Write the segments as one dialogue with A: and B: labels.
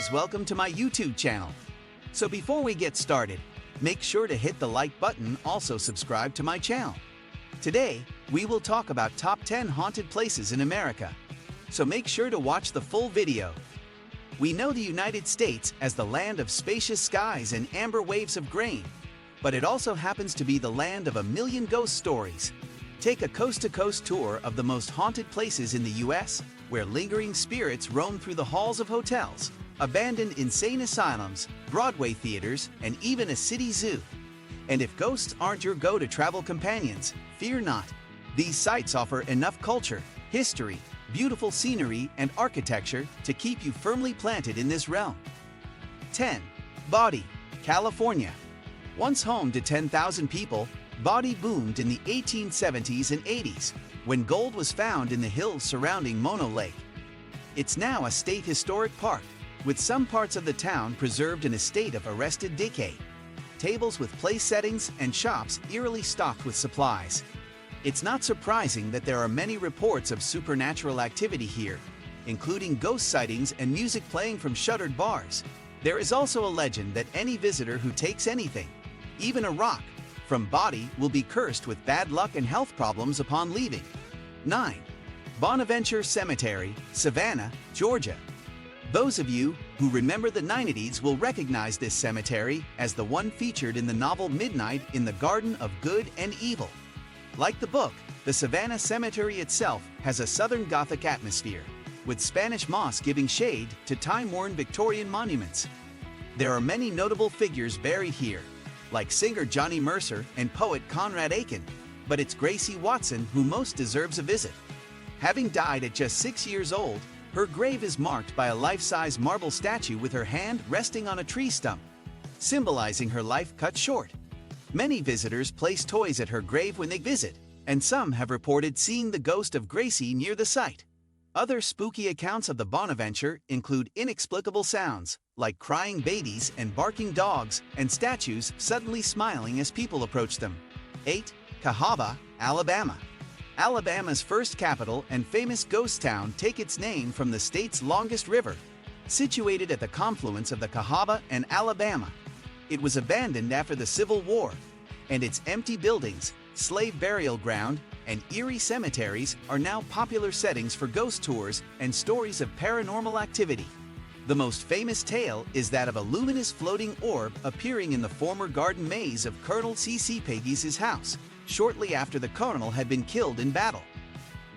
A: guys, welcome to my YouTube channel. So before we get started, make sure to hit the like button, also subscribe to my channel. Today, we will talk about top 10 haunted places in America. So make sure to watch the full video. We know the United States as the land of spacious skies and amber waves of grain, but it also happens to be the land of a million ghost stories. Take a coast-to-coast tour of the most haunted places in the U.S., where lingering spirits roam through the halls of hotels, abandoned insane asylums, Broadway theaters, and even a city zoo. And if ghosts aren't your go-to-travel companions, fear not. These sites offer enough culture, history, beautiful scenery, and architecture to keep you firmly planted in this realm. 10. Body, California. Once home to 10,000 people, Body boomed in the 1870s and 80s, when gold was found in the hills surrounding Mono Lake. It's now a state historic park, with some parts of the town preserved in a state of arrested decay. Tables with place settings and shops eerily stocked with supplies. It's not surprising that there are many reports of supernatural activity here, including ghost sightings and music playing from shuttered bars. There is also a legend that any visitor who takes anything, even a rock, from Body will be cursed with bad luck and health problems upon leaving. 9. Bonaventure Cemetery, Savannah, Georgia. Those of you who remember the 90s will recognize this cemetery as the one featured in the novel Midnight in the Garden of Good and Evil. Like the book, the Savannah Cemetery itself has a Southern Gothic atmosphere, with Spanish moss giving shade to time-worn Victorian monuments. There are many notable figures buried here, like singer Johnny Mercer and poet Conrad Aiken, but it's Gracie Watson who most deserves a visit. Having died at just 6 years old, her grave is marked by a life-size marble statue with her hand resting on a tree stump, symbolizing her life cut short. Many visitors place toys at her grave when they visit, and some have reported seeing the ghost of Gracie near the site. Other spooky accounts of the Bonaventure include inexplicable sounds, like crying babies and barking dogs, and statues suddenly smiling as people approach them. 8. Cahaba, Alabama. Alabama's first capital and famous ghost town take its name from the state's longest river, situated at the confluence of the Cahaba and Alabama. It was abandoned after the Civil War, and its empty buildings, slave burial ground, and eerie cemeteries are now popular settings for ghost tours and stories of paranormal activity. The most famous tale is that of a luminous floating orb appearing in the former garden maze of Colonel C.C. Peggy's house, shortly after the colonel had been killed in battle.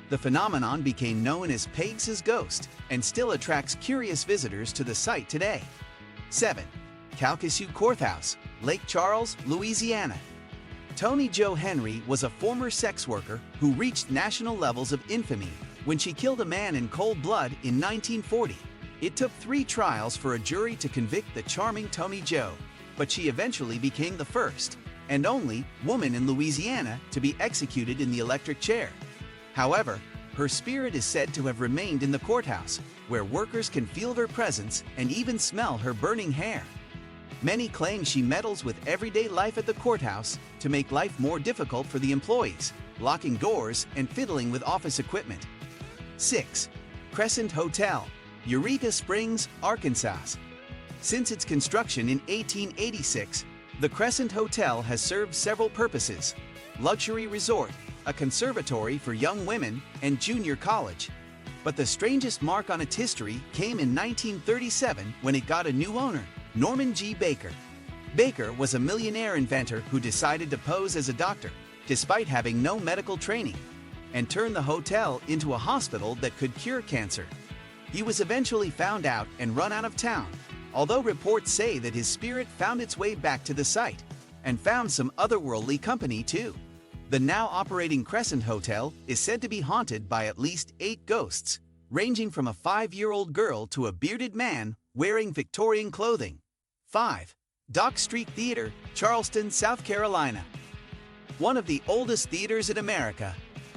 A: The phenomenon became known as Peg's ghost and still attracts curious visitors to the site today. 7. Calcasieu Courthouse, Lake Charles, Louisiana. Toni Jo Henry was a former sex worker who reached national levels of infamy when she killed a man in cold blood in 1940. It took 3 trials for a jury to convict the charming Toni Jo, but she eventually became the first and only woman in Louisiana to be executed in the electric chair. However, her spirit is said to have remained in the courthouse, where workers can feel her presence and even smell her burning hair. Many claim she meddles with everyday life at the courthouse to make life more difficult for the employees, locking doors and fiddling with office equipment. 6. Crescent Hotel, Eureka Springs, Arkansas. Since its construction in 1886, the Crescent Hotel has served several purposes: luxury resort, a conservatory for young women, and junior college. But the strangest mark on its history came in 1937 when it got a new owner, Norman G. Baker. Baker was a millionaire inventor who decided to pose as a doctor, despite having no medical training, and turn the hotel into a hospital that could cure cancer. He was eventually found out and run out of town, although reports say that his spirit found its way back to the site and found some otherworldly company too. The now operating Crescent Hotel is said to be haunted by at least 8 ghosts, ranging from a 5-year-old girl to a bearded man wearing Victorian clothing. 5. Dock Street Theater, Charleston, South Carolina. One of the oldest theaters in America,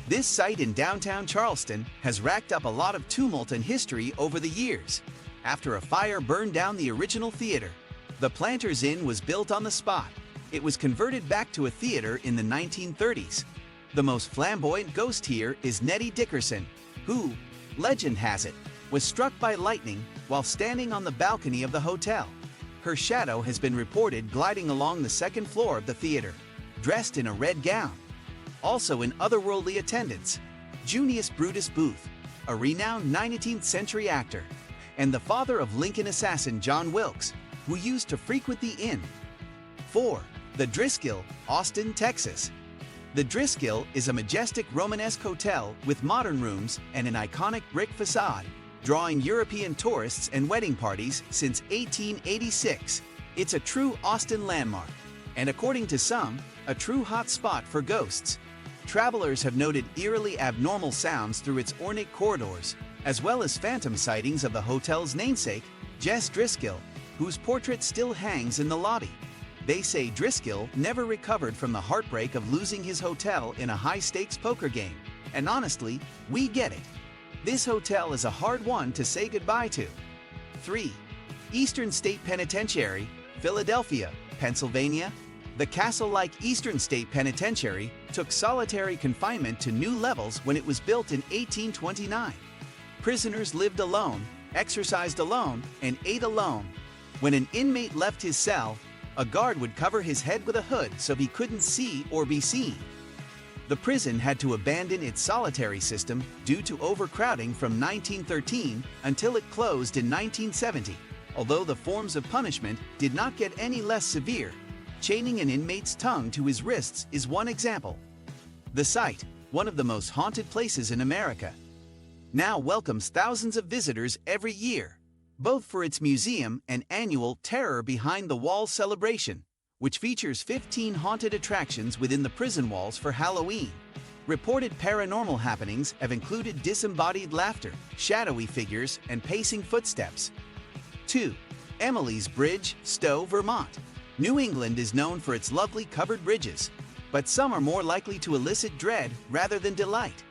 A: this site in downtown Charleston has racked up a lot of tumult and history over the years. After a fire burned down the original theater, the Planters Inn was built on the spot. It was converted back to a theater in the 1930s. The most flamboyant ghost here is Nettie Dickerson, who, legend has it, was struck by lightning while standing on the balcony of the hotel. Her shadow has been reported gliding along the second floor of the theater, dressed in a red gown. Also in otherworldly attendance, Junius Brutus Booth, a renowned 19th century actor, and the father of Lincoln assassin John Wilkes, who used to frequent the inn. 4. The Driskill, Austin, Texas. The Driskill is a majestic Romanesque hotel with modern rooms and an iconic brick facade, drawing European tourists and wedding parties since 1886. It's a true Austin landmark, and according to some, a true hot spot for ghosts. Travelers have noted eerily abnormal sounds through its ornate corridors, as well as phantom sightings of the hotel's namesake, Jess Driskill, whose portrait still hangs in the lobby. They say Driskill never recovered from the heartbreak of losing his hotel in a high-stakes poker game, and honestly, we get it. This hotel is a hard one to say goodbye to. 3. Eastern State Penitentiary, Philadelphia, Pennsylvania. The castle-like Eastern State Penitentiary took solitary confinement to new levels when it was built in 1829. Prisoners lived alone, exercised alone, and ate alone. When an inmate left his cell, a guard would cover his head with a hood so he couldn't see or be seen. The prison had to abandon its solitary system due to overcrowding from 1913 until it closed in 1970, although the forms of punishment did not get any less severe. Chaining an inmate's tongue to his wrists is one example. The site, one of the most haunted places in America, now welcomes thousands of visitors every year, both for its museum and annual Terror Behind the Walls celebration, which features 15 haunted attractions within the prison walls for Halloween. Reported paranormal happenings have included disembodied laughter, shadowy figures, and pacing footsteps. 2. Emily's Bridge, Stowe, Vermont. New England is known for its lovely covered bridges, but some are more likely to elicit dread rather than delight.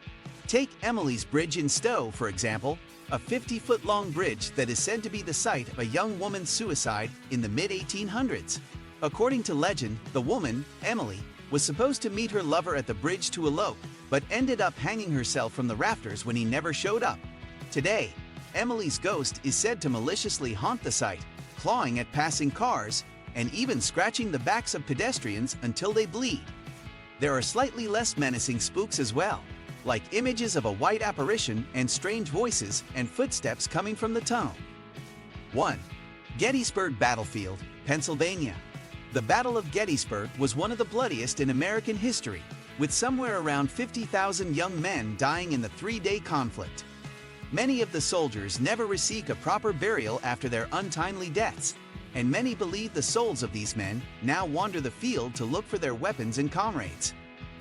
A: Take Emily's Bridge in Stowe, for example, a 50-foot-long bridge that is said to be the site of a young woman's suicide in the mid-1800s. According to legend, the woman, Emily, was supposed to meet her lover at the bridge to elope, but ended up hanging herself from the rafters when he never showed up. Today, Emily's ghost is said to maliciously haunt the site, clawing at passing cars, and even scratching the backs of pedestrians until they bleed. There are slightly less menacing spooks as well, like images of a white apparition and strange voices and footsteps coming from the tunnel. 1. Gettysburg Battlefield, Pennsylvania. The Battle of Gettysburg was one of the bloodiest in American history, with somewhere around 50,000 young men dying in the three-day conflict. Many of the soldiers never received a proper burial after their untimely deaths, and many believe the souls of these men now wander the field to look for their weapons and comrades.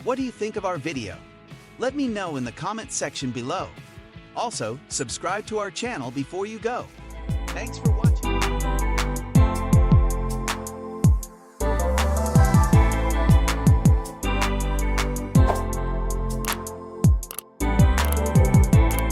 A: What do you think of our video? Let me know in the comments section below. Also, subscribe to our channel before you go. Thanks for watching.